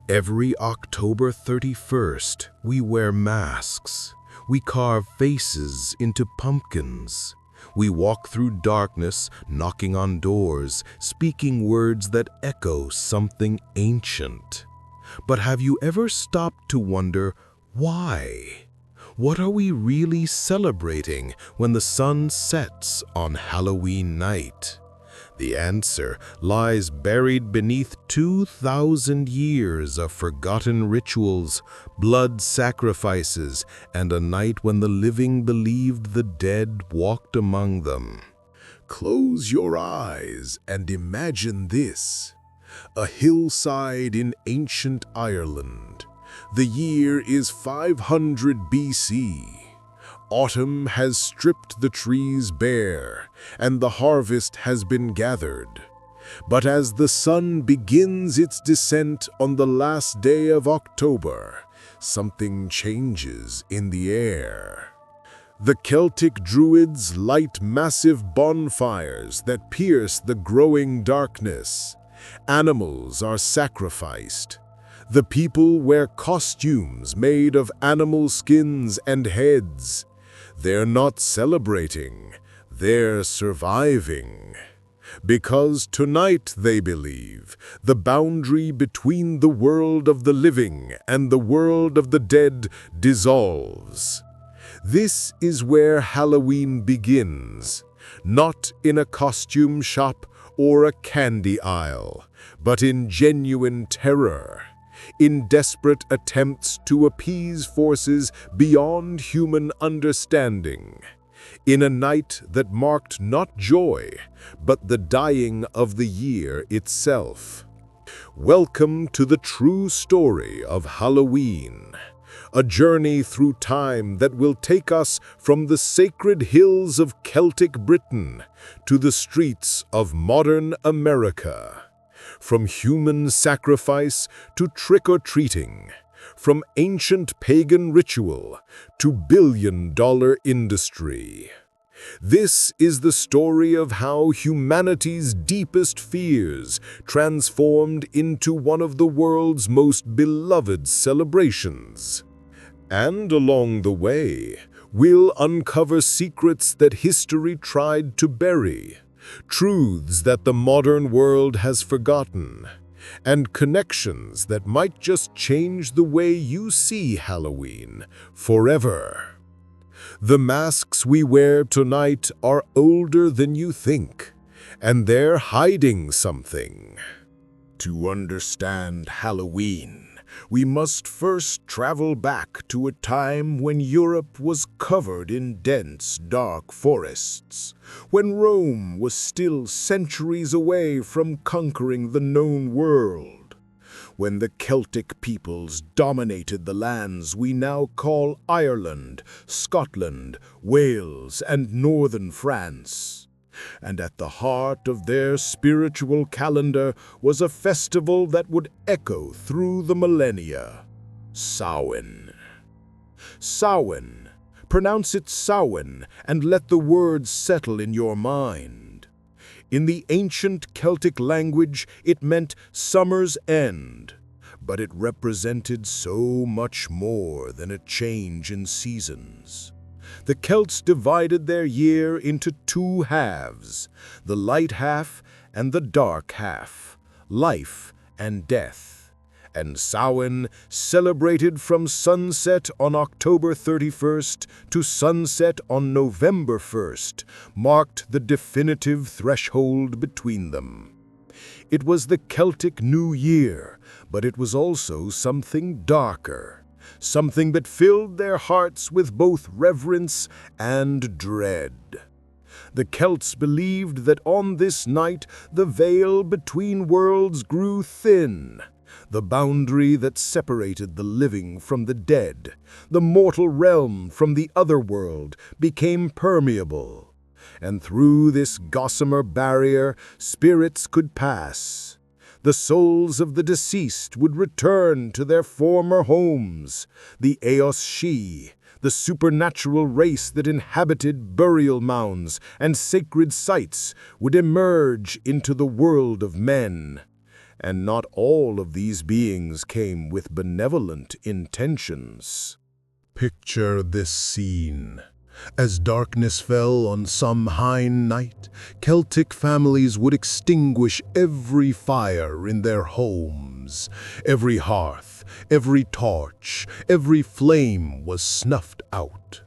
Every October 31st, we wear masks. We carve faces into pumpkins. We walk through darkness, knocking on doors, speaking words that echo something ancient. But have you ever stopped to wonder why? What are we really celebrating when the sun sets on Halloween night? The answer lies buried beneath 2,000 years of forgotten rituals, blood sacrifices, and a night when the living believed the dead walked among them. Close your eyes and imagine this: a hillside in ancient Ireland. The year is 500 BC. Autumn has stripped the trees bare, and the harvest has been gathered. But as the sun begins its descent on the last day of October, something changes in the air. The Celtic druids light massive bonfires that pierce the growing darkness. Animals are sacrificed. The people wear costumes made of animal skins and heads. They're not celebrating, they're surviving. Because tonight, they believe, the boundary between the world of the living and the world of the dead dissolves. This is where Halloween begins, not in a costume shop or a candy aisle, but in genuine terror, in desperate attempts to appease forces beyond human understanding, in a night that marked not joy, but the dying of the year itself. Welcome to the true story of Halloween, a journey through time that will take us from the sacred hills of Celtic Britain to the streets of modern America. From human sacrifice to trick-or-treating, from ancient pagan ritual to billion-dollar industry. This is the story of how humanity's deepest fears transformed into one of the world's most beloved celebrations. And along the way, we'll uncover secrets that history tried to bury, truths that the modern world has forgotten, and connections that might just change the way you see Halloween forever. The masks we wear tonight are older than you think, and they're hiding something. To understand Halloween, we must first travel back to a time when Europe was covered in dense, dark forests, when Rome was still centuries away from conquering the known world, when the Celtic peoples dominated the lands we now call Ireland, Scotland, Wales, and northern France. And at the heart of their spiritual calendar was a festival that would echo through the millennia: Samhain. Samhain. Pronounce it Samhain and let the words settle in your mind. In the ancient Celtic language, it meant summer's end, but it represented so much more than a change in seasons. The Celts divided their year into two halves, the light half and the dark half, life and death. And Samhain, celebrated from sunset on October 31st to sunset on November 1st, marked the definitive threshold between them. It was the Celtic New Year, but it was also something darker. Something that filled their hearts with both reverence and dread. The Celts believed that on this night the veil between worlds grew thin, the boundary that separated the living from the dead, the mortal realm from the other world, became permeable, and through this gossamer barrier spirits could pass. The souls of the deceased would return to their former homes. The Eos She, the supernatural race that inhabited burial mounds and sacred sites, would emerge into the world of men. And not all of these beings came with benevolent intentions. Picture this scene. As darkness fell on Samhain night, Celtic families would extinguish every fire in their homes. Every hearth, every torch, every flame was snuffed out.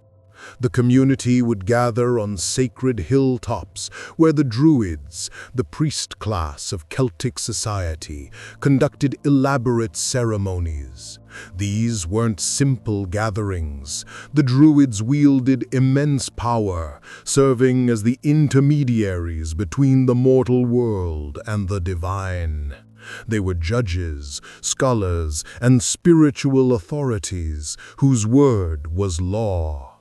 The community would gather on sacred hilltops where the Druids, the priest class of Celtic society, conducted elaborate ceremonies. These weren't simple gatherings. The Druids wielded immense power, serving as the intermediaries between the mortal world and the divine. They were judges, scholars, and spiritual authorities whose word was law.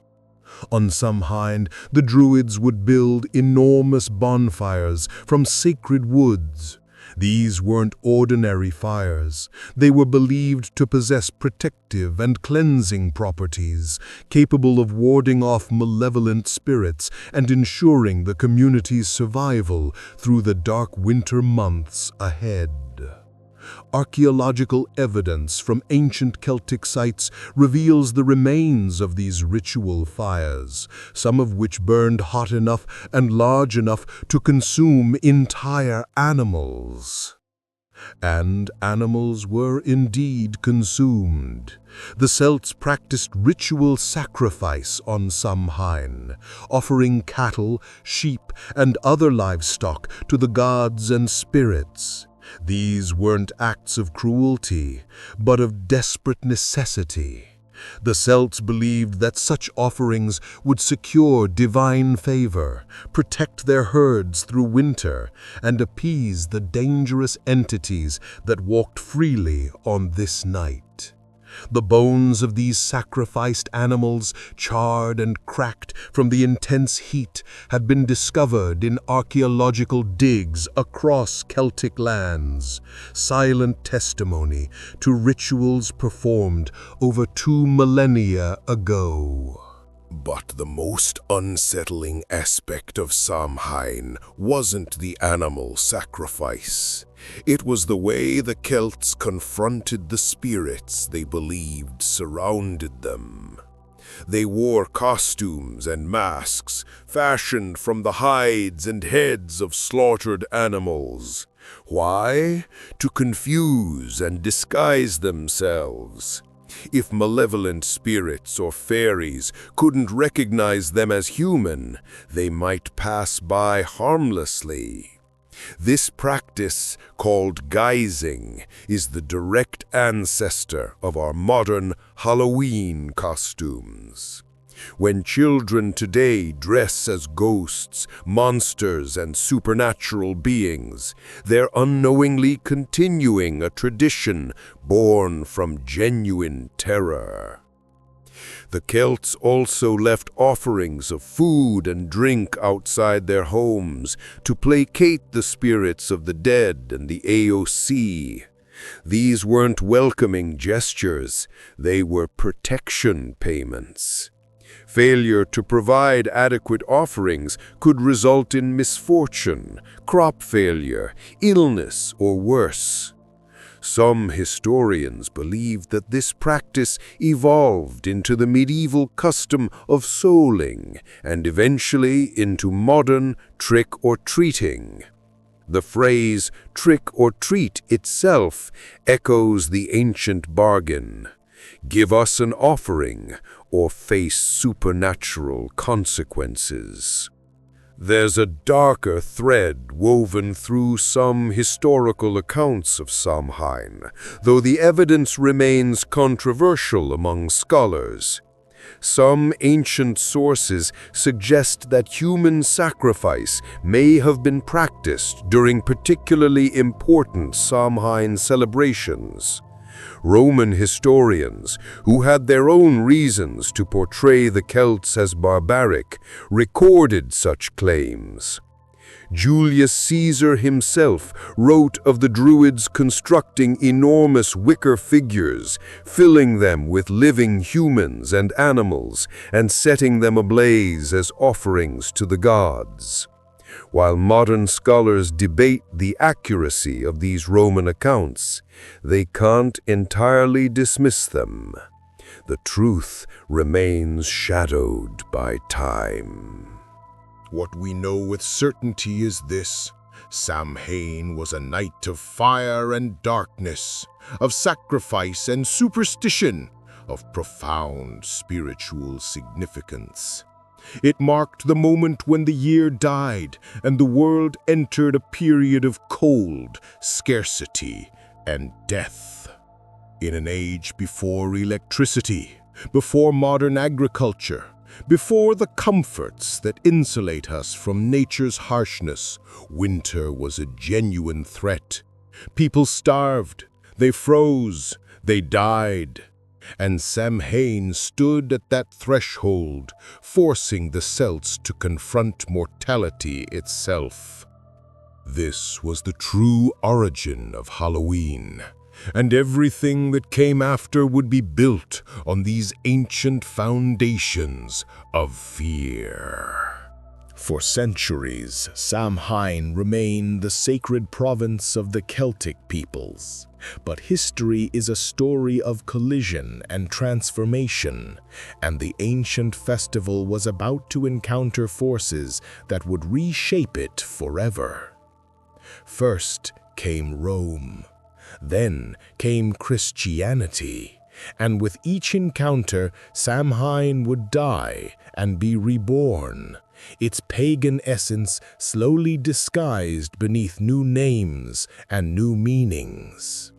On Samhain, the Druids would build enormous bonfires from sacred woods. These weren't ordinary fires. They were believed to possess protective and cleansing properties, capable of warding off malevolent spirits and ensuring the community's survival through the dark winter months ahead. Archaeological evidence from ancient Celtic sites reveals the remains of these ritual fires, some of which burned hot enough and large enough to consume entire animals. And animals were indeed consumed. The Celts practiced ritual sacrifice on Samhain, offering cattle, sheep, and other livestock to the gods and spirits. These weren't acts of cruelty, but of desperate necessity. The Celts believed that such offerings would secure divine favor, protect their herds through winter, and appease the dangerous entities that walked freely on this night. The bones of these sacrificed animals, charred and cracked from the intense heat, had been discovered in archaeological digs across Celtic lands, silent testimony to rituals performed over 2 millennia ago. But the most unsettling aspect of Samhain wasn't the animal sacrifice. It was the way the Celts confronted the spirits they believed surrounded them. They wore costumes and masks fashioned from the hides and heads of slaughtered animals. Why? To confuse and disguise themselves. If malevolent spirits or fairies couldn't recognize them as human, they might pass by harmlessly. This practice, called guising, is the direct ancestor of our modern Halloween costumes. When children today dress as ghosts, monsters, and supernatural beings, they're unknowingly continuing a tradition born from genuine terror. The Celts also left offerings of food and drink outside their homes to placate the spirits of the dead and the AOC. These weren't welcoming gestures, they were protection payments. Failure to provide adequate offerings could result in misfortune, crop failure, illness, or worse. Some historians believe that this practice evolved into the medieval custom of souling and eventually into modern trick-or-treating. The phrase trick or treat itself echoes the ancient bargain. Give us an offering or face supernatural consequences. There's a darker thread woven through some historical accounts of Samhain, though the evidence remains controversial among scholars. Some ancient sources suggest that human sacrifice may have been practiced during particularly important Samhain celebrations. Roman historians, who had their own reasons to portray the Celts as barbaric, recorded such claims. Julius Caesar himself wrote of the Druids constructing enormous wicker figures, filling them with living humans and animals, and setting them ablaze as offerings to the gods. While modern scholars debate the accuracy of these Roman accounts, they can't entirely dismiss them. The truth remains shadowed by time. What we know with certainty is this: Samhain was a night of fire and darkness, of sacrifice and superstition, of profound spiritual significance. It marked the moment when the year died and the world entered a period of cold, scarcity, and death. In an age before electricity, before modern agriculture, before the comforts that insulate us from nature's harshness, winter was a genuine threat. People starved, they froze, they died. And Samhain stood at that threshold, forcing the Celts to confront mortality itself. This was the true origin of Halloween, and everything that came after would be built on these ancient foundations of fear. For centuries, Samhain remained the sacred province of the Celtic peoples. But history is a story of collision and transformation, and the ancient festival was about to encounter forces that would reshape it forever. First came Rome. Then came Christianity, and with each encounter, Samhain would die and be reborn, its pagan essence slowly disguised beneath new names and new meanings.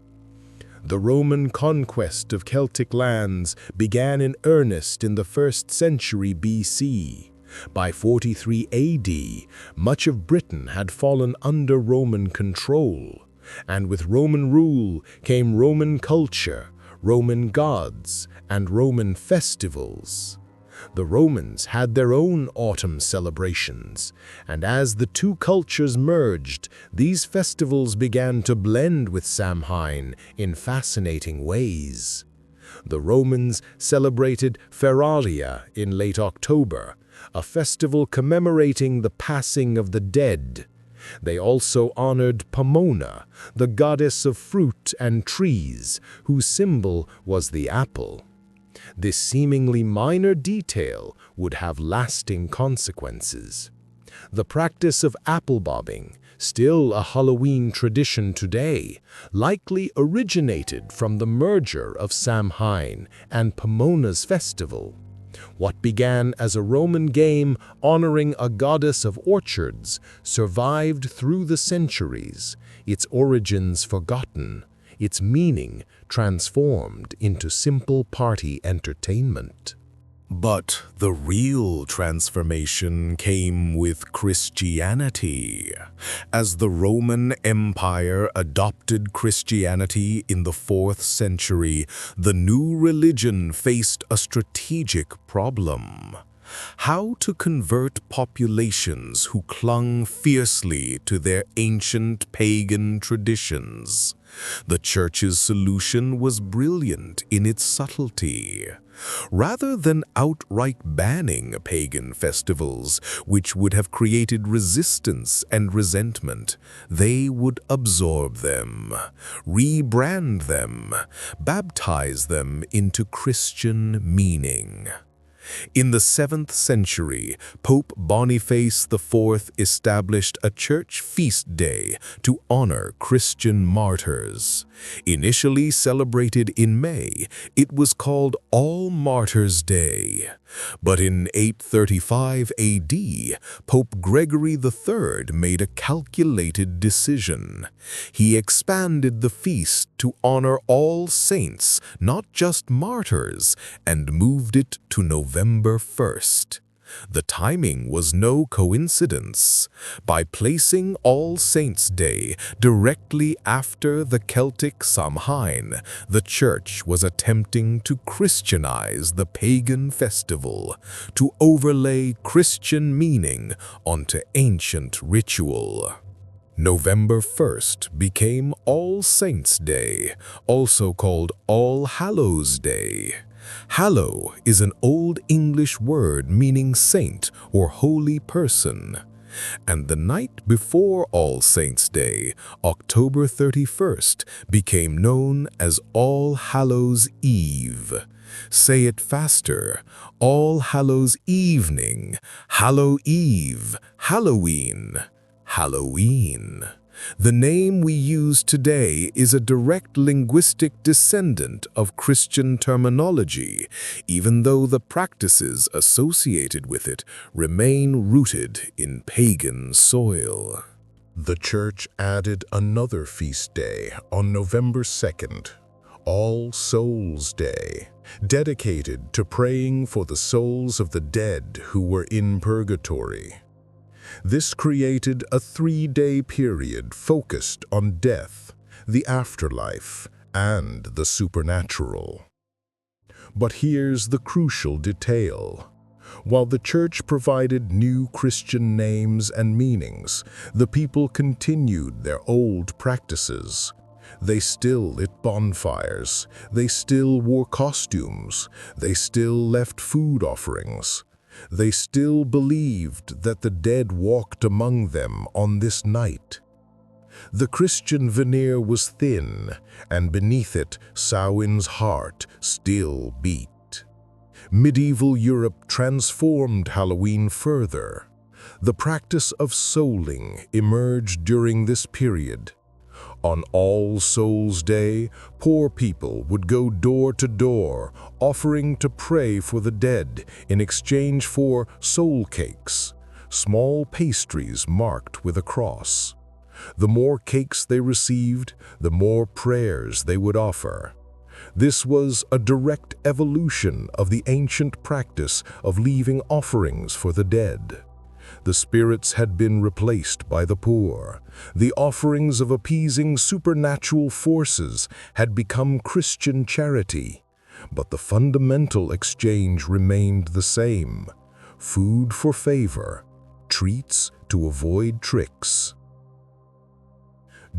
The Roman conquest of Celtic lands began in earnest in the 1st century BC. By 43 AD, much of Britain had fallen under Roman control, and with Roman rule came Roman culture, Roman gods, and Roman festivals. The Romans had their own autumn celebrations, and as the two cultures merged, these festivals began to blend with Samhain in fascinating ways. The Romans celebrated Feralia in late October, a festival commemorating the passing of the dead. They also honored Pomona, the goddess of fruit and trees, whose symbol was the apple. This seemingly minor detail would have lasting consequences. The practice of apple bobbing, still a Halloween tradition today, likely originated from the merger of Samhain and Pomona's festival. What began as a Roman game honoring a goddess of orchards survived through the centuries, its origins forgotten, its meaning transformed into simple party entertainment. But the real transformation came with Christianity. As the Roman Empire adopted Christianity in the 4th century, the new religion faced a strategic problem: how to convert populations who clung fiercely to their ancient pagan traditions. The Church's solution was brilliant in its subtlety. Rather than outright banning pagan festivals, which would have created resistance and resentment, they would absorb them, rebrand them, baptize them into Christian meaning. In the 7th century, Pope Boniface IV established a church feast day to honor Christian martyrs. Initially celebrated in May, it was called All Martyrs' Day. But in 835 AD, Pope Gregory III made a calculated decision. He expanded the feast to honor all saints, not just martyrs, and moved it to November 1st. The timing was no coincidence. By placing All Saints' Day directly after the Celtic Samhain, the Church was attempting to Christianize the pagan festival, to overlay Christian meaning onto ancient ritual. November 1st became All Saints' Day, also called All Hallows' Day. Hallow is an Old English word meaning saint or holy person. And the night before All Saints' Day, October 31st, became known as All Hallows' Eve. Say it faster. All Hallows' Evening, Hallow Eve, Halloween, Halloween. The name we use today is a direct linguistic descendant of Christian terminology, even though the practices associated with it remain rooted in pagan soil. The Church added another feast day on November 2nd, All Souls' Day, dedicated to praying for the souls of the dead who were in purgatory. This created a 3-day period focused on death, the afterlife, and the supernatural. But here's the crucial detail. While the Church provided new Christian names and meanings, the people continued their old practices. They still lit bonfires, they still wore costumes, they still left food offerings. They still believed that the dead walked among them on this night. The Christian veneer was thin, and beneath it, Samhain's heart still beat. Medieval Europe transformed Halloween further. The practice of souling emerged during this period. On All Souls' Day, poor people would go door to door, offering to pray for the dead in exchange for soul cakes, small pastries marked with a cross. The more cakes they received, the more prayers they would offer. This was a direct evolution of the ancient practice of leaving offerings for the dead. The spirits had been replaced by the poor. The offerings of appeasing supernatural forces had become Christian charity. But the fundamental exchange remained the same: food for favor, treats to avoid tricks.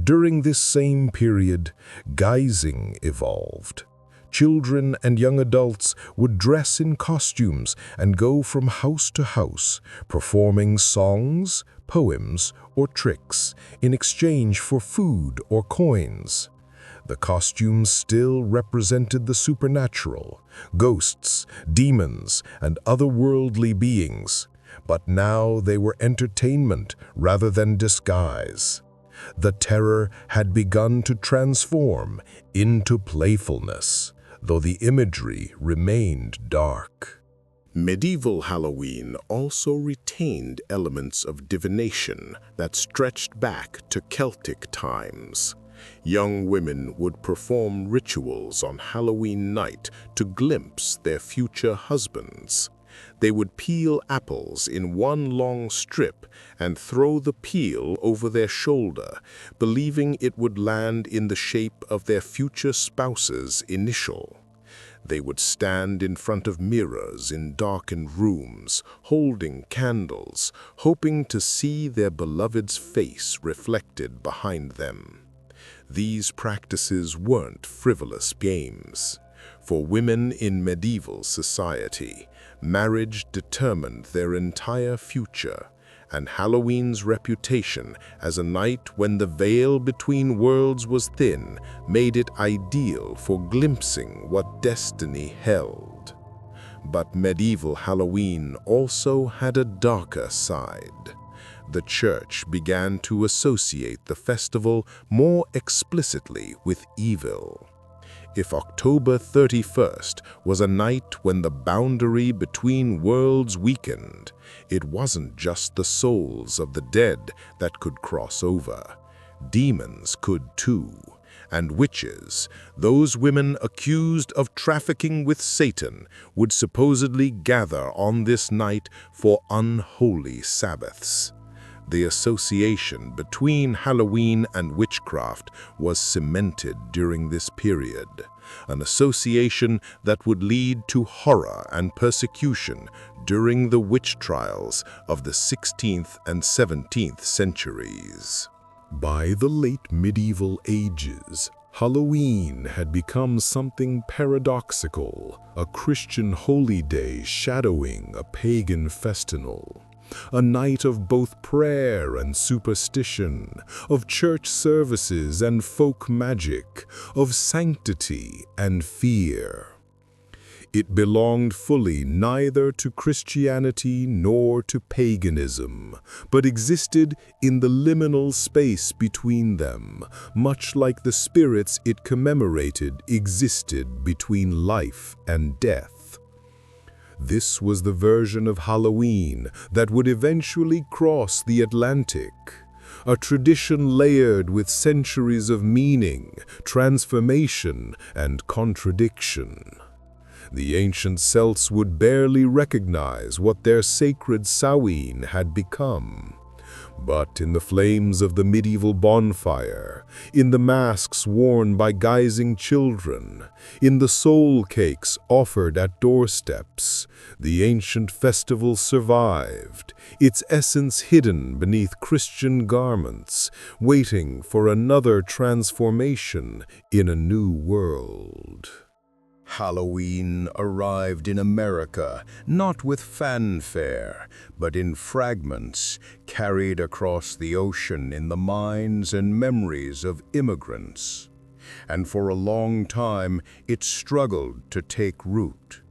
During this same period, guising evolved. Children and young adults would dress in costumes and go from house to house, performing songs, poems, or tricks in exchange for food or coins. The costumes still represented the supernatural, ghosts, demons, and otherworldly beings, but now they were entertainment rather than disguise. The terror had begun to transform into playfulness, though the imagery remained dark. Medieval Halloween also retained elements of divination that stretched back to Celtic times. Young women would perform rituals on Halloween night to glimpse their future husbands. They would peel apples in one long strip and throw the peel over their shoulder, believing it would land in the shape of their future spouse's initial. They would stand in front of mirrors in darkened rooms, holding candles, hoping to see their beloved's face reflected behind them. These practices weren't frivolous games. For women in medieval society, marriage determined their entire future, and Halloween's reputation as a night when the veil between worlds was thin made it ideal for glimpsing what destiny held. But medieval Halloween also had a darker side. The Church began to associate the festival more explicitly with evil. If October 31st was a night when the boundary between worlds weakened, it wasn't just the souls of the dead that could cross over. Demons could too, and witches, those women accused of trafficking with Satan, would supposedly gather on this night for unholy Sabbaths. The association between Halloween and witchcraft was cemented during this period, an association that would lead to horror and persecution during the witch trials of the 16th and 17th centuries. By the late medieval ages, Halloween had become something paradoxical, a Christian holy day shadowing a pagan festival. a night of both prayer and superstition, of church services and folk magic, of sanctity and fear. It belonged fully neither to Christianity nor to paganism, but existed in the liminal space between them, much like the spirits it commemorated existed between life and death. This was the version of Halloween that would eventually cross the Atlantic, a tradition layered with centuries of meaning, transformation, and contradiction. The ancient Celts would barely recognize what their sacred Samhain had become. But in the flames of the medieval bonfire, in the masks worn by guising children, in the soul cakes offered at doorsteps, the ancient festival survived, its essence hidden beneath Christian garments, waiting for another transformation in a new world. Halloween arrived in America not with fanfare, but in fragments carried across the ocean in the minds and memories of immigrants. And for a long time, it struggled to take root.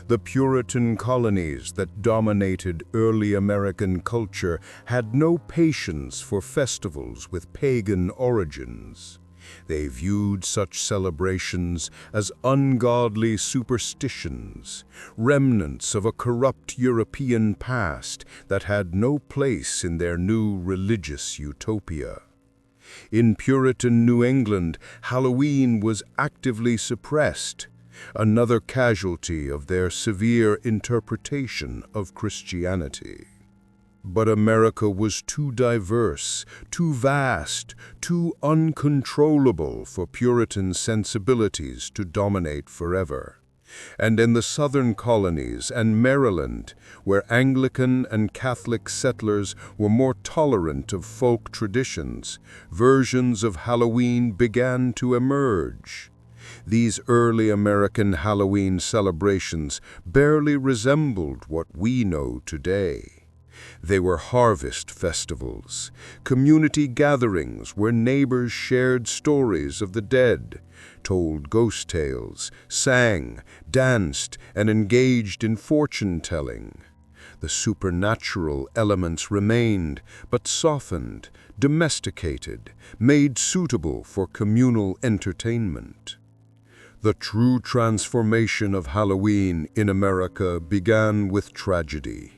The Puritan colonies that dominated early American culture had no patience for festivals with pagan origins. They viewed such celebrations as ungodly superstitions, remnants of a corrupt European past that had no place in their new religious utopia. In Puritan New England, Halloween was actively suppressed, another casualty of their severe interpretation of Christianity. But America was too diverse, too vast, too uncontrollable for Puritan sensibilities to dominate forever. And in the southern colonies and Maryland, where Anglican and Catholic settlers were more tolerant of folk traditions, versions of Halloween began to emerge. These early American Halloween celebrations barely resembled what we know today. They were harvest festivals, community gatherings where neighbors shared stories of the dead, told ghost tales, sang, danced, and engaged in fortune-telling. The supernatural elements remained, but softened, domesticated, made suitable for communal entertainment. The true transformation of Halloween in America began with tragedy.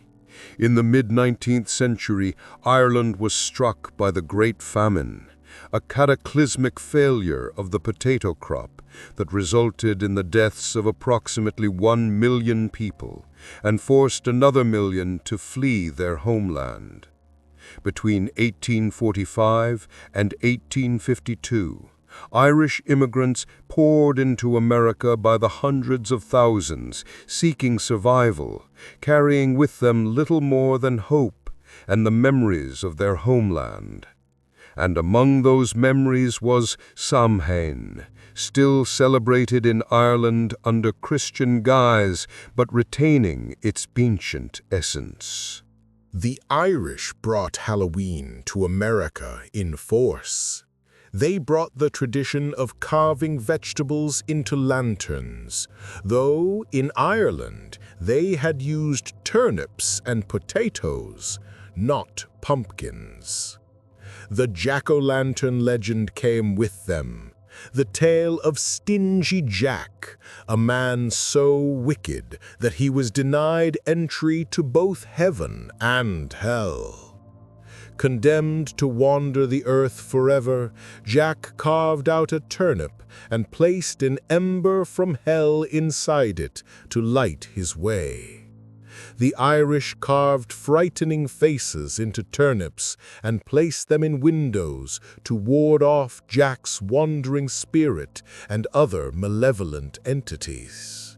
In the mid-19th century, Ireland was struck by the Great Famine, a cataclysmic failure of the potato crop that resulted in the deaths of approximately 1 million people and forced another million to flee their homeland. Between 1845 and 1852, Irish immigrants poured into America by the hundreds of thousands, seeking survival, carrying with them little more than hope and the memories of their homeland. And among those memories was Samhain, still celebrated in Ireland under Christian guise, but retaining its ancient essence. The Irish brought Halloween to America in force. They brought the tradition of carving vegetables into lanterns, though in Ireland they had used turnips and potatoes, not pumpkins. The jack-o'-lantern legend came with them, the tale of Stingy Jack, a man so wicked that he was denied entry to both heaven and hell. Condemned to wander the earth forever, Jack carved out a turnip and placed an ember from hell inside it to light his way. The Irish carved frightening faces into turnips and placed them in windows to ward off Jack's wandering spirit and other malevolent entities.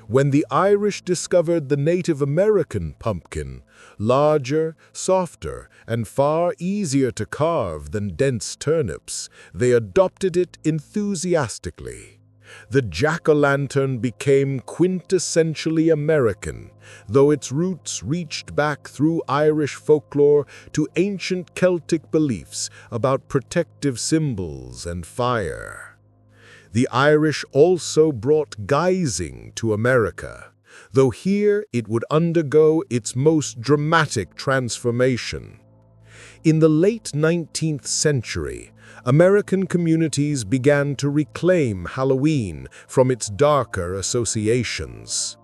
When the Irish discovered the Native American pumpkin, larger, softer, and far easier to carve than dense turnips, they adopted it enthusiastically. The jack-o'-lantern became quintessentially American, though its roots reached back through Irish folklore to ancient Celtic beliefs about protective symbols and fire. The Irish also brought guising to America, though here it would undergo its most dramatic transformation. In the late 19th century, American communities began to reclaim Halloween from its darker associations.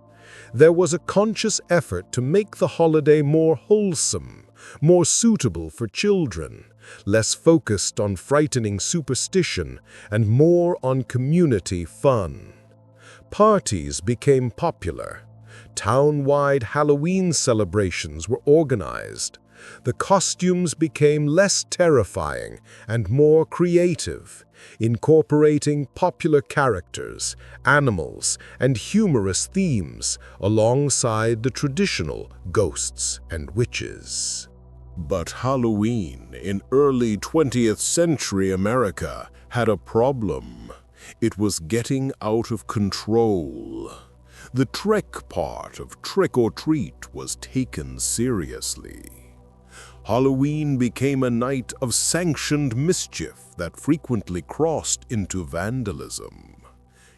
There was a conscious effort to make the holiday more wholesome, more suitable for children, less focused on frightening superstition, and more on community fun. Parties became popular. Town-wide Halloween celebrations were organized. The costumes became less terrifying and more creative, incorporating popular characters, animals, and humorous themes alongside the traditional ghosts and witches. But Halloween in early 20th century America had a problem. It was getting out of control. The trick part of trick or treat was taken seriously. Halloween became a night of sanctioned mischief that frequently crossed into vandalism.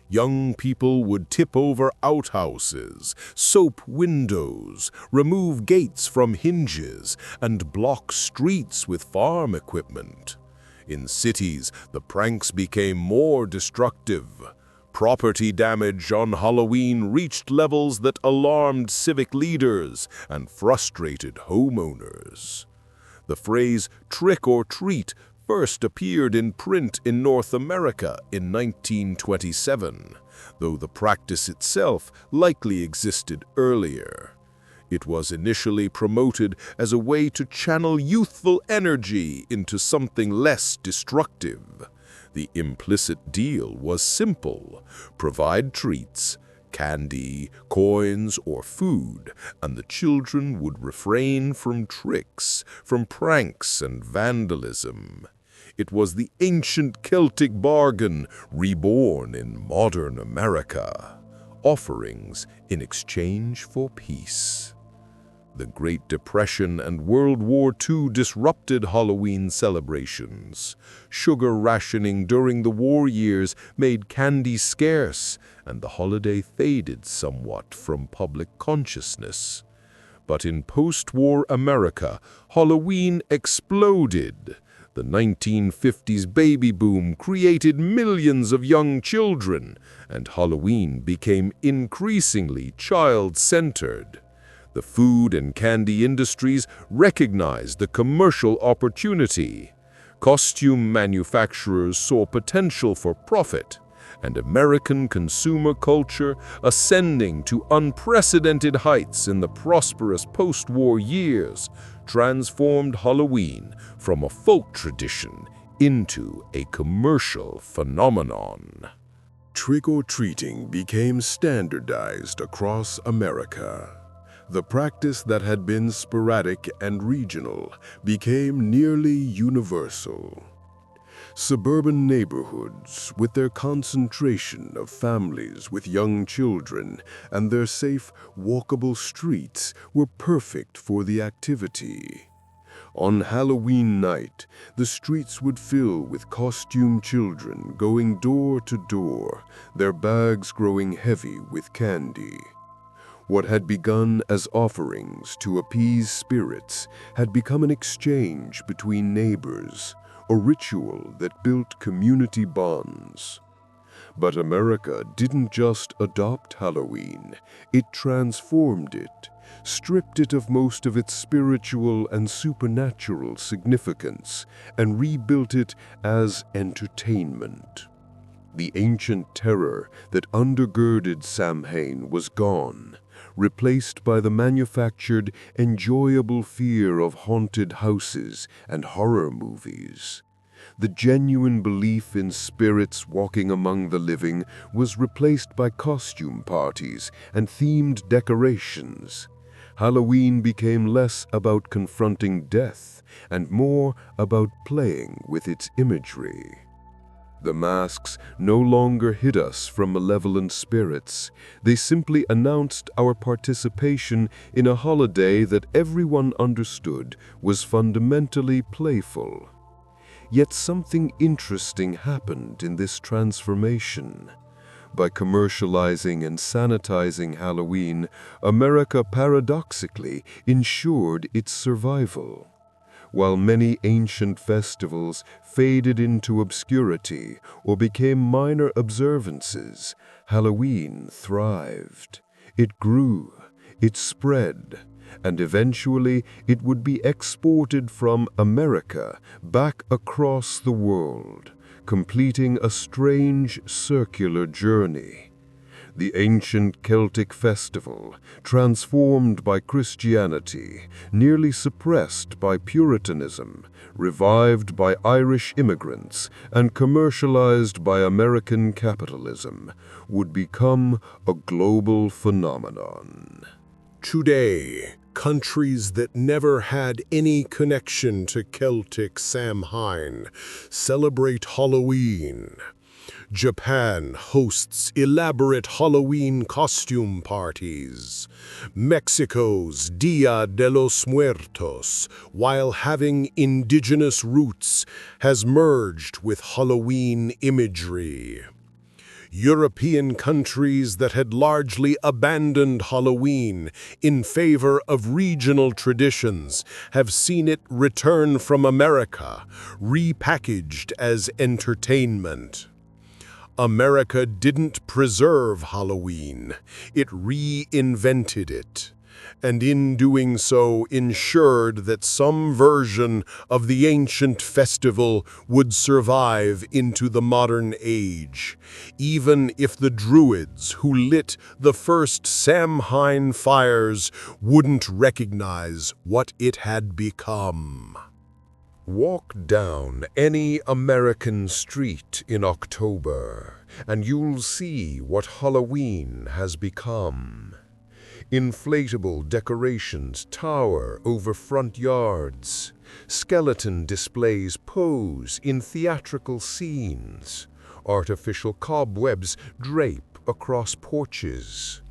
Young people would tip over outhouses, soap windows, remove gates from hinges, and block streets with farm equipment. In cities, the pranks became more destructive. Property damage on Halloween reached levels that alarmed civic leaders and frustrated homeowners. The phrase trick or treat first appeared in print in North America in 1927, though the practice itself likely existed earlier. It was initially promoted as a way to channel youthful energy into something less destructive. The implicit deal was simple: provide treats, candy, coins, or food, and the children would refrain from tricks, from pranks and vandalism. It was the ancient Celtic bargain reborn in modern America. Offerings in exchange for peace. The Great Depression and World War II disrupted Halloween celebrations. Sugar rationing during the war years made candy scarce, and the holiday faded somewhat from public consciousness. But in post-war America, Halloween exploded. The 1950s baby boom created millions of young children, and Halloween became increasingly child-centered. The food and candy industries recognized the commercial opportunity. Costume manufacturers saw potential for profit, and American consumer culture, ascending to unprecedented heights in the prosperous post-war years, transformed Halloween from a folk tradition into a commercial phenomenon. Trick-or-treating became standardized across America. The practice that had been sporadic and regional became nearly universal. Suburban neighborhoods, with their concentration of families with young children and their safe, walkable streets, were perfect for the activity. On Halloween night, the streets would fill with costumed children going door to door, their bags growing heavy with candy. What had begun as offerings to appease spirits had become an exchange between neighbors, a ritual that built community bonds. But America didn't just adopt Halloween, it transformed it, stripped it of most of its spiritual and supernatural significance, and rebuilt it as entertainment. The ancient terror that undergirded Samhain was gone, replaced by the manufactured, enjoyable fear of haunted houses and horror movies. The genuine belief in spirits walking among the living was replaced by costume parties and themed decorations. Halloween became less about confronting death and more about playing with its imagery. The masks no longer hid us from malevolent spirits. They simply announced our participation in a holiday that everyone understood was fundamentally playful. Yet something interesting happened in this transformation. By commercializing and sanitizing Halloween, America paradoxically ensured its survival. While many ancient festivals faded into obscurity or became minor observances, Halloween thrived. It grew, it spread, and eventually it would be exported from America back across the world, completing a strange circular journey. The ancient Celtic festival, transformed by Christianity, nearly suppressed by Puritanism, revived by Irish immigrants, and commercialized by American capitalism, would become a global phenomenon. Today, countries that never had any connection to Celtic Samhain celebrate Halloween. Japan hosts elaborate Halloween costume parties. Mexico's Dia de los Muertos, while having indigenous roots, has merged with Halloween imagery. European countries that had largely abandoned Halloween in favor of regional traditions have seen it return from America, repackaged as entertainment. America didn't preserve Halloween, it reinvented it, and in doing so ensured that some version of the ancient festival would survive into the modern age, even if the Druids who lit the first Samhain fires wouldn't recognize what it had become. Walk down any American street in October, and you'll see what Halloween has become. Inflatable decorations tower over front yards. Skeleton displays pose in theatrical scenes. Artificial cobwebs drape across porches.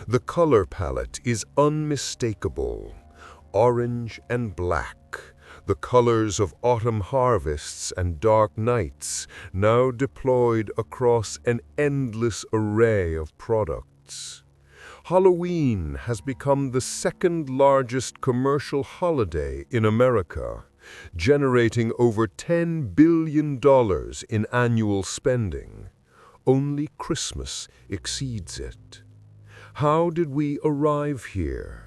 The color palette is unmistakable. Orange and black. The colors of autumn harvests and dark nights, now deployed across an endless array of products. Halloween has become the second largest commercial holiday in America, generating over $10 billion in annual spending. Only Christmas exceeds it. How did we arrive here?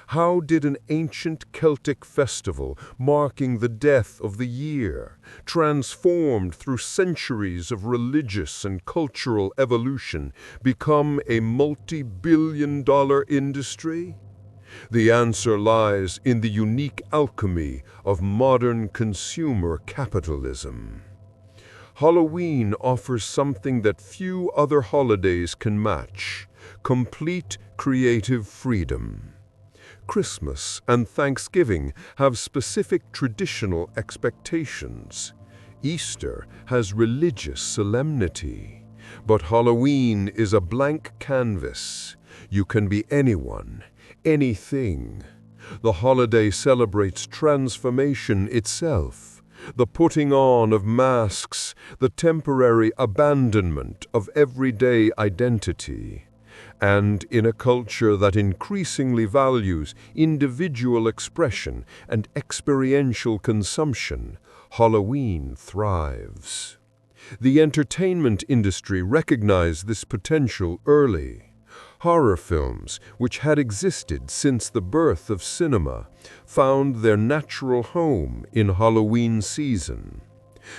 How did an ancient Celtic festival marking the death of the year, transformed through centuries of religious and cultural evolution, become a multi-billion-dollar industry? The answer lies in the unique alchemy of modern consumer capitalism. Halloween offers something that few other holidays can match: complete creative freedom. Christmas and Thanksgiving have specific traditional expectations. Easter has religious solemnity. But Halloween is a blank canvas. You can be anyone, anything. The holiday celebrates transformation itself, the putting on of masks, the temporary abandonment of everyday identity. And in a culture that increasingly values individual expression and experiential consumption, Halloween thrives. The entertainment industry recognized this potential early. Horror films, which had existed since the birth of cinema, found their natural home in Halloween season.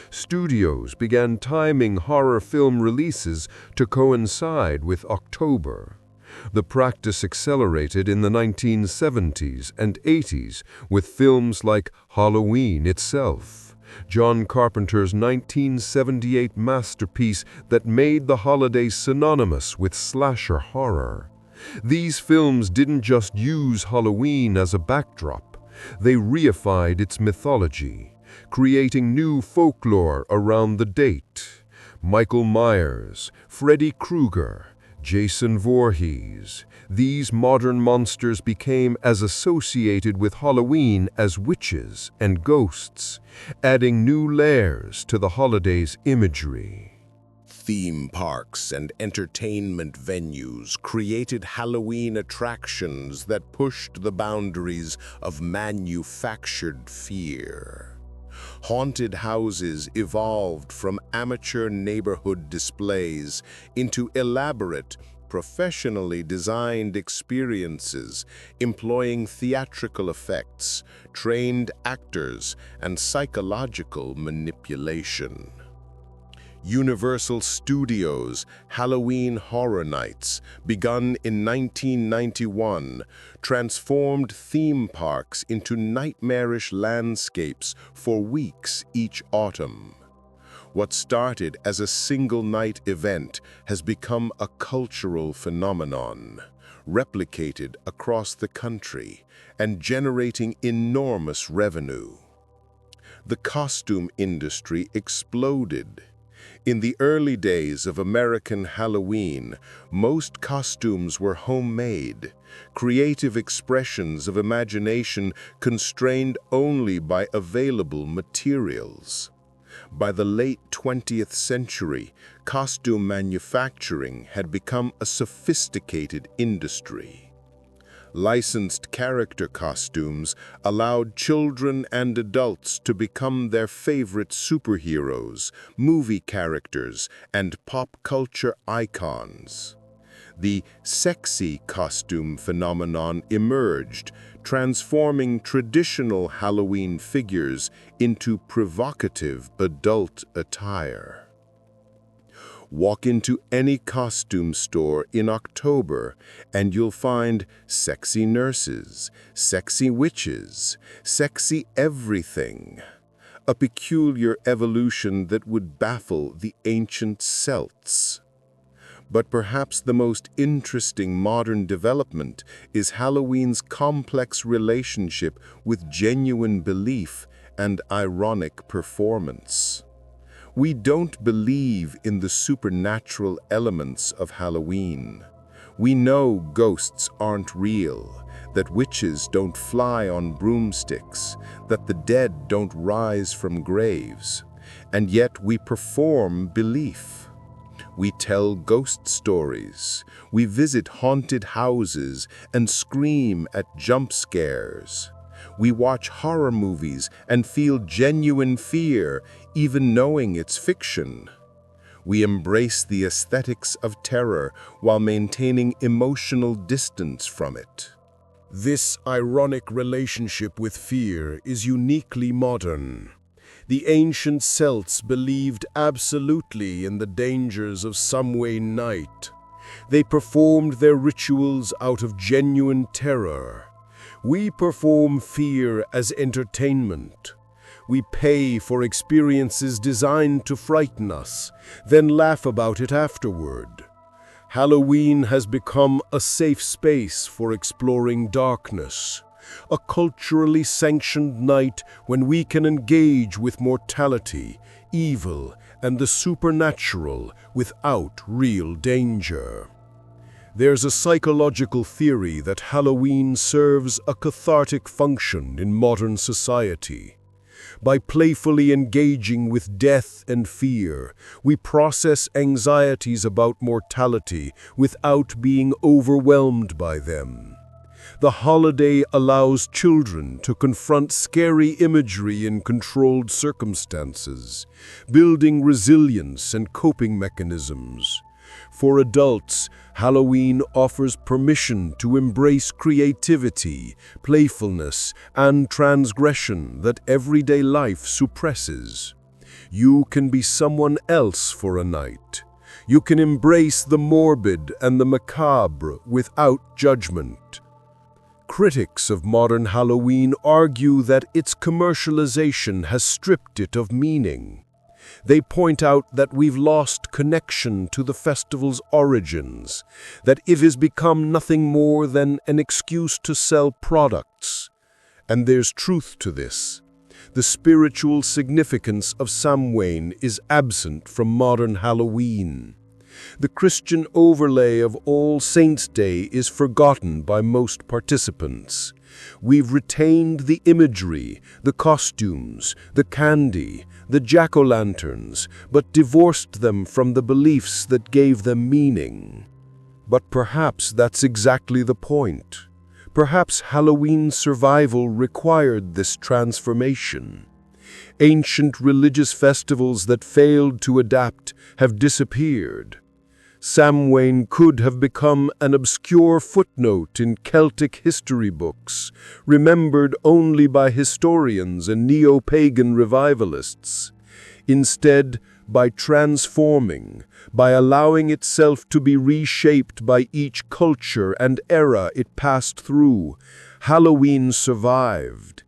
Studios began timing horror film releases to coincide with October. The practice accelerated in the 1970s and 80s with films like Halloween itself, John Carpenter's 1978 masterpiece that made the holiday synonymous with slasher horror. These films didn't just use Halloween as a backdrop, they reified its mythology, creating new folklore around the date. Michael Myers, Freddy Krueger, Jason Voorhees. These modern monsters became as associated with Halloween as witches and ghosts, adding new layers to the holiday's imagery. Theme parks and entertainment venues created Halloween attractions that pushed the boundaries of manufactured fear. Haunted houses evolved from amateur neighborhood displays into elaborate, professionally designed experiences employing theatrical effects, trained actors, and psychological manipulation. Universal Studios' Halloween Horror Nights, begun in 1991, transformed theme parks into nightmarish landscapes for weeks each autumn. What started as a single-night event has become a cultural phenomenon, replicated across the country and generating enormous revenue. The costume industry exploded. In the early days of American Halloween, most costumes were homemade, creative expressions of imagination constrained only by available materials. By the late 20th century, costume manufacturing had become a sophisticated industry. Licensed character costumes allowed children and adults to become their favorite superheroes, movie characters, and pop culture icons. The sexy costume phenomenon emerged, transforming traditional Halloween figures into provocative adult attire. Walk into any costume store in October and you'll find sexy nurses, sexy witches, sexy everything. A peculiar evolution that would baffle the ancient Celts. But perhaps the most interesting modern development is Halloween's complex relationship with genuine belief and ironic performance. We don't believe in the supernatural elements of Halloween. We know ghosts aren't real, that witches don't fly on broomsticks, that the dead don't rise from graves, and yet we perform belief. We tell ghost stories, we visit haunted houses and scream at jump scares. We watch horror movies and feel genuine fear, even knowing it's fiction. We embrace the aesthetics of terror while maintaining emotional distance from it. This ironic relationship with fear is uniquely modern. The ancient Celts believed absolutely in the dangers of Samhain night. They performed their rituals out of genuine terror. We perform fear as entertainment. We pay for experiences designed to frighten us, then laugh about it afterward. Halloween has become a safe space for exploring darkness, a culturally sanctioned night when we can engage with mortality, evil, and the supernatural without real danger. There's a psychological theory that Halloween serves a cathartic function in modern society. By playfully engaging with death and fear, we process anxieties about mortality without being overwhelmed by them. The holiday allows children to confront scary imagery in controlled circumstances, building resilience and coping mechanisms. For adults, Halloween offers permission to embrace creativity, playfulness, and transgression that everyday life suppresses. You can be someone else for a night. You can embrace the morbid and the macabre without judgment. Critics of modern Halloween argue that its commercialization has stripped it of meaning. They point out that we've lost connection to the festival's origins, that it has become nothing more than an excuse to sell products. And there's truth to this. The spiritual significance of Samhain is absent from modern Halloween. The Christian overlay of All Saints' Day is forgotten by most participants. We've retained the imagery, the costumes, the candy, the jack-o'-lanterns, but divorced them from the beliefs that gave them meaning. But perhaps that's exactly the point. Perhaps Halloween's survival required this transformation. Ancient religious festivals that failed to adapt have disappeared. Samhain could have become an obscure footnote in Celtic history books, remembered only by historians and neo-pagan revivalists. Instead, by transforming, by allowing itself to be reshaped by each culture and era it passed through, Halloween survived.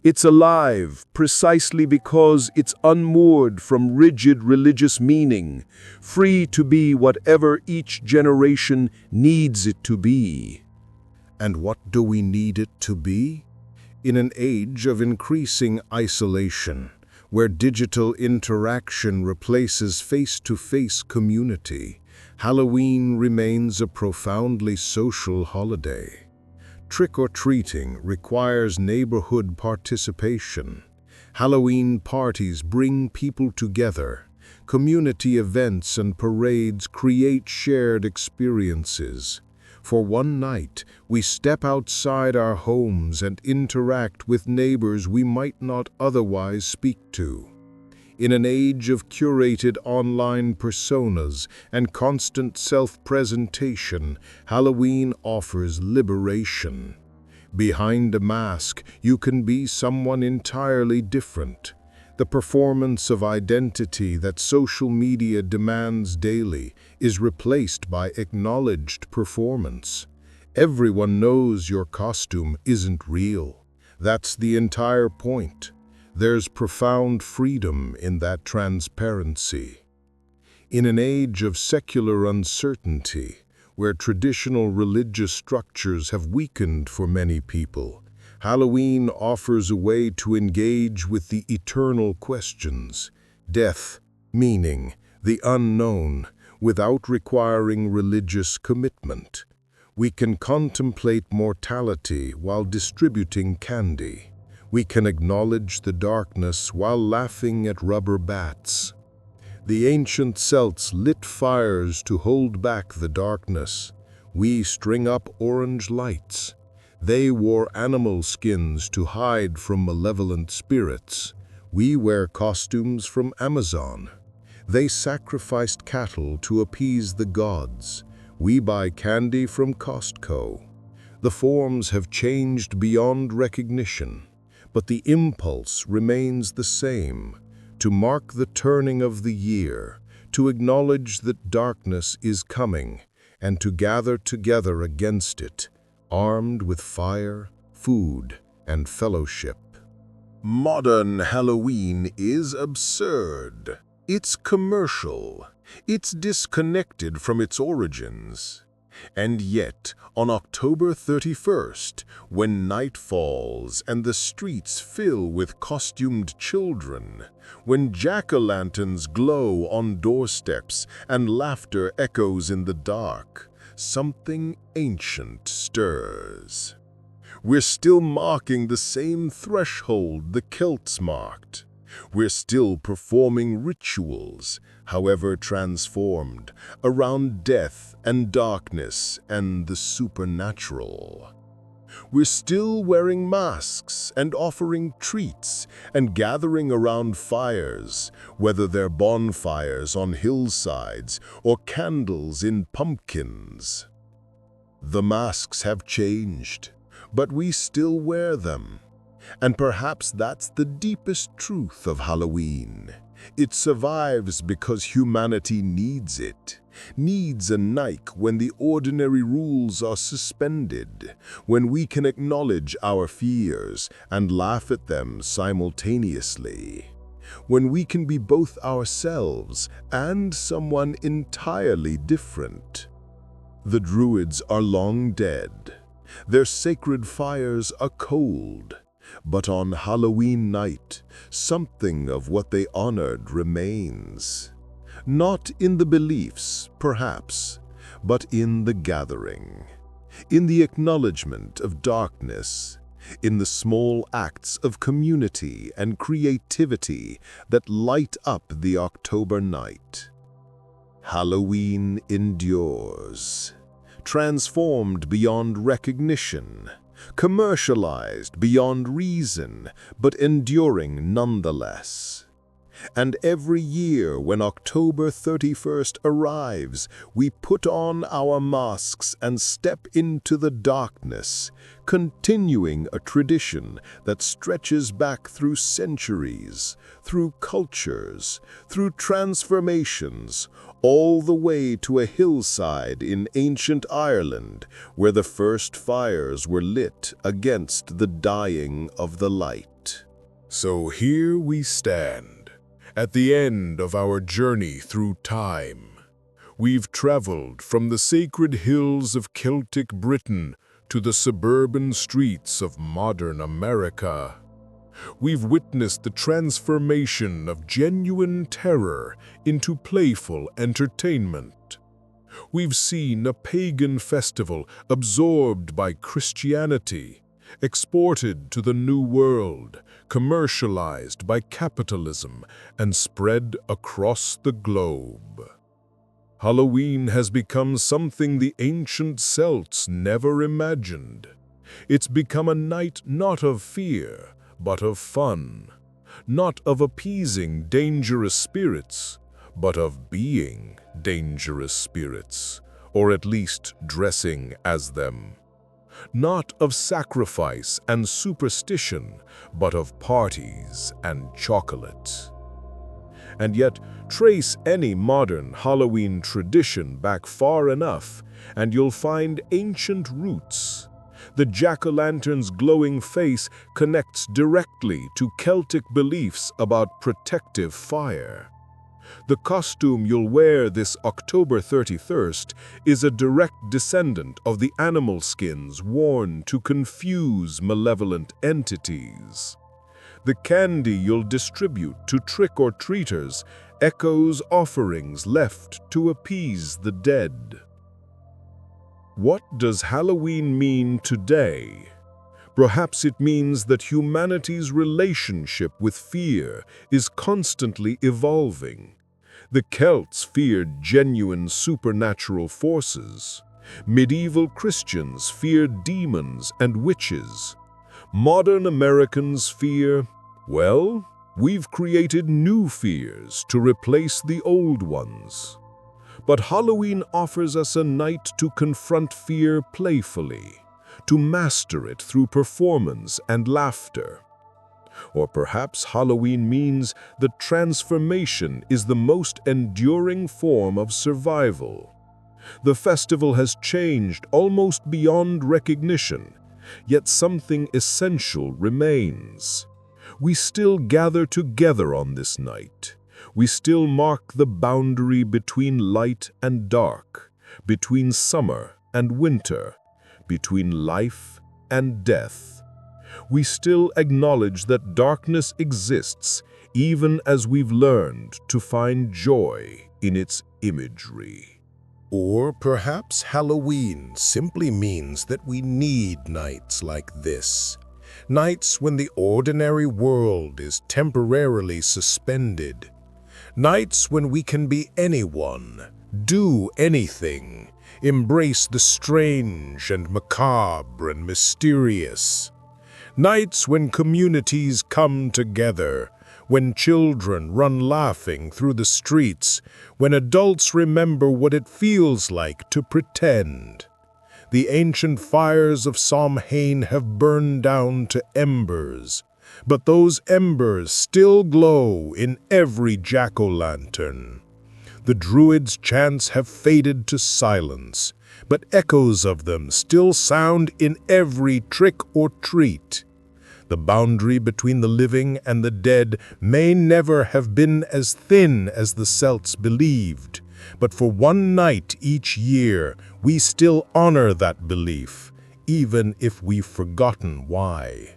It's alive precisely because it's unmoored from rigid religious meaning, free to be whatever each generation needs it to be. And what do we need it to be? In an age of increasing isolation, where digital interaction replaces face-to-face community, Halloween remains a profoundly social holiday. Trick-or-treating requires neighborhood participation. Halloween parties bring people together. Community events and parades create shared experiences. For one night, we step outside our homes and interact with neighbors we might not otherwise speak to. In an age of curated online personas and constant self-presentation, Halloween offers liberation. Behind a mask, you can be someone entirely different. The performance of identity that social media demands daily is replaced by acknowledged performance. Everyone knows your costume isn't real. That's the entire point. There's profound freedom in that transparency. In an age of secular uncertainty, where traditional religious structures have weakened for many people, Halloween offers a way to engage with the eternal questions, death, meaning, the unknown, without requiring religious commitment. We can contemplate mortality while distributing candy. We can acknowledge the darkness while laughing at rubber bats. The ancient Celts lit fires to hold back the darkness. We string up orange lights. They wore animal skins to hide from malevolent spirits. We wear costumes from Amazon. They sacrificed cattle to appease the gods. We buy candy from Costco. The forms have changed beyond recognition, but the impulse remains the same, to mark the turning of the year, to acknowledge that darkness is coming, and to gather together against it, armed with fire, food, and fellowship. Modern Halloween is absurd. It's commercial. It's disconnected from its origins. And yet, on October 31st, when night falls and the streets fill with costumed children, when jack-o'-lanterns glow on doorsteps and laughter echoes in the dark, something ancient stirs. We're still marking the same threshold the Celts marked. We're still performing rituals, however transformed, around death and darkness and the supernatural. We're still wearing masks and offering treats and gathering around fires, whether they're bonfires on hillsides or candles in pumpkins. The masks have changed, but we still wear them. And perhaps that's the deepest truth of Halloween. It survives because humanity needs it, needs a night when the ordinary rules are suspended, when we can acknowledge our fears and laugh at them simultaneously, when we can be both ourselves and someone entirely different. The Druids are long dead. Their sacred fires are cold. But on Halloween night, something of what they honored remains. Not in the beliefs, perhaps, but in the gathering, in the acknowledgement of darkness, in the small acts of community and creativity that light up the October night. Halloween endures, transformed beyond recognition, commercialized beyond reason, but enduring nonetheless. And every year when October 31st arrives, we put on our masks and step into the darkness, continuing a tradition that stretches back through centuries, through cultures, through transformations, all the way to a hillside in ancient Ireland where the first fires were lit against the dying of the light. So here we stand, at the end of our journey through time. We've traveled from the sacred hills of Celtic Britain to the suburban streets of modern America. We've witnessed the transformation of genuine terror into playful entertainment. We've seen a pagan festival absorbed by Christianity, exported to the New World, commercialized by capitalism, and spread across the globe. Halloween has become something the ancient Celts never imagined. It's become a night not of fear, but of fun, not of appeasing dangerous spirits, but of being dangerous spirits, or at least dressing as them. Not of sacrifice and superstition, but of parties and chocolate. And yet, trace any modern Halloween tradition back far enough, and you'll find ancient roots. The jack-o'-lantern's glowing face connects directly to Celtic beliefs about protective fire. The costume you'll wear this October 31st is a direct descendant of the animal skins worn to confuse malevolent entities. The candy you'll distribute to trick-or-treaters echoes offerings left to appease the dead. What does Halloween mean today? Perhaps it means that humanity's relationship with fear is constantly evolving. The Celts feared genuine supernatural forces. Medieval Christians feared demons and witches. Modern Americans fear, well, we've created new fears to replace the old ones. But Halloween offers us a night to confront fear playfully, to master it through performance and laughter. Or perhaps Halloween means that transformation is the most enduring form of survival. The festival has changed almost beyond recognition, yet something essential remains. We still gather together on this night. We still mark the boundary between light and dark, between summer and winter, between life and death. We still acknowledge that darkness exists, even as we've learned to find joy in its imagery. Or perhaps Halloween simply means that we need nights like this. Nights when the ordinary world is temporarily suspended. Nights when we can be anyone, do anything, embrace the strange and macabre and mysterious. Nights when communities come together, when children run laughing through the streets, when adults remember what it feels like to pretend. The ancient fires of Samhain have burned down to embers, but those embers still glow in every jack-o'-lantern. The Druids' chants have faded to silence, but echoes of them still sound in every trick or treat. The boundary between the living and the dead may never have been as thin as the Celts believed, but for one night each year we still honor that belief, even if we've forgotten why.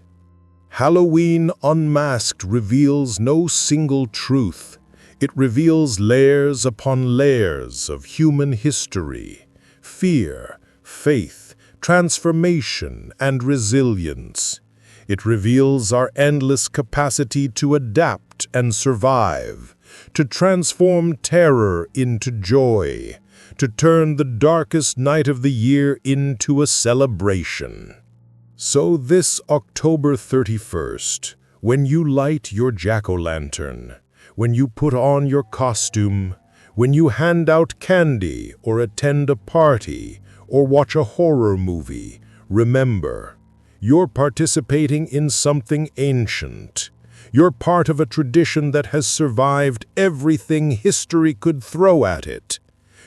Halloween Unmasked reveals no single truth. It reveals layers upon layers of human history, fear, faith, transformation, and resilience. It reveals our endless capacity to adapt and survive, to transform terror into joy, to turn the darkest night of the year into a celebration. So this October 31st, when you light your jack-o'-lantern, when you put on your costume, when you hand out candy or attend a party or watch a horror movie, remember, you're participating in something ancient. You're part of a tradition that has survived everything history could throw at it.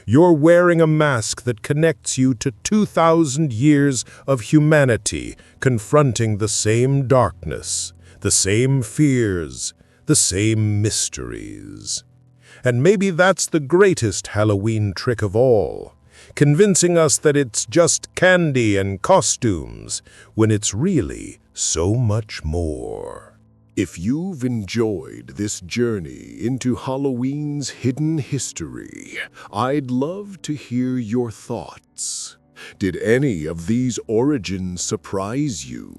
You're wearing a mask that connects you to 2,000 years of humanity confronting the same darkness, the same fears, the same mysteries. And maybe that's the greatest Halloween trick of all, convincing us that it's just candy and costumes, when it's really so much more. If you've enjoyed this journey into Halloween's hidden history, I'd love to hear your thoughts. Did any of these origins surprise you?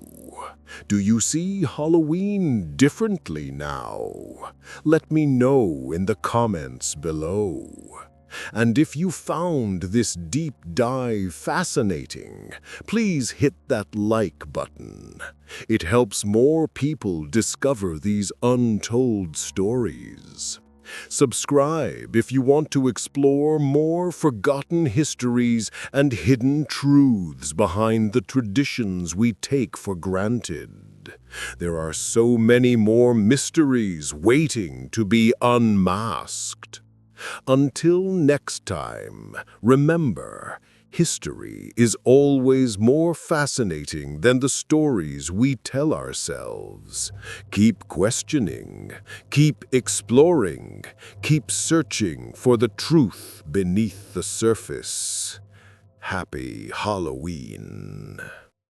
Do you see Halloween differently now? Let me know in the comments below. And if you found this deep dive fascinating, please hit that like button. It helps more people discover these untold stories. Subscribe if you want to explore more forgotten histories and hidden truths behind the traditions we take for granted. There are so many more mysteries waiting to be unmasked. Until next time, remember, history is always more fascinating than the stories we tell ourselves. Keep questioning, keep exploring, keep searching for the truth beneath the surface. Happy Halloween.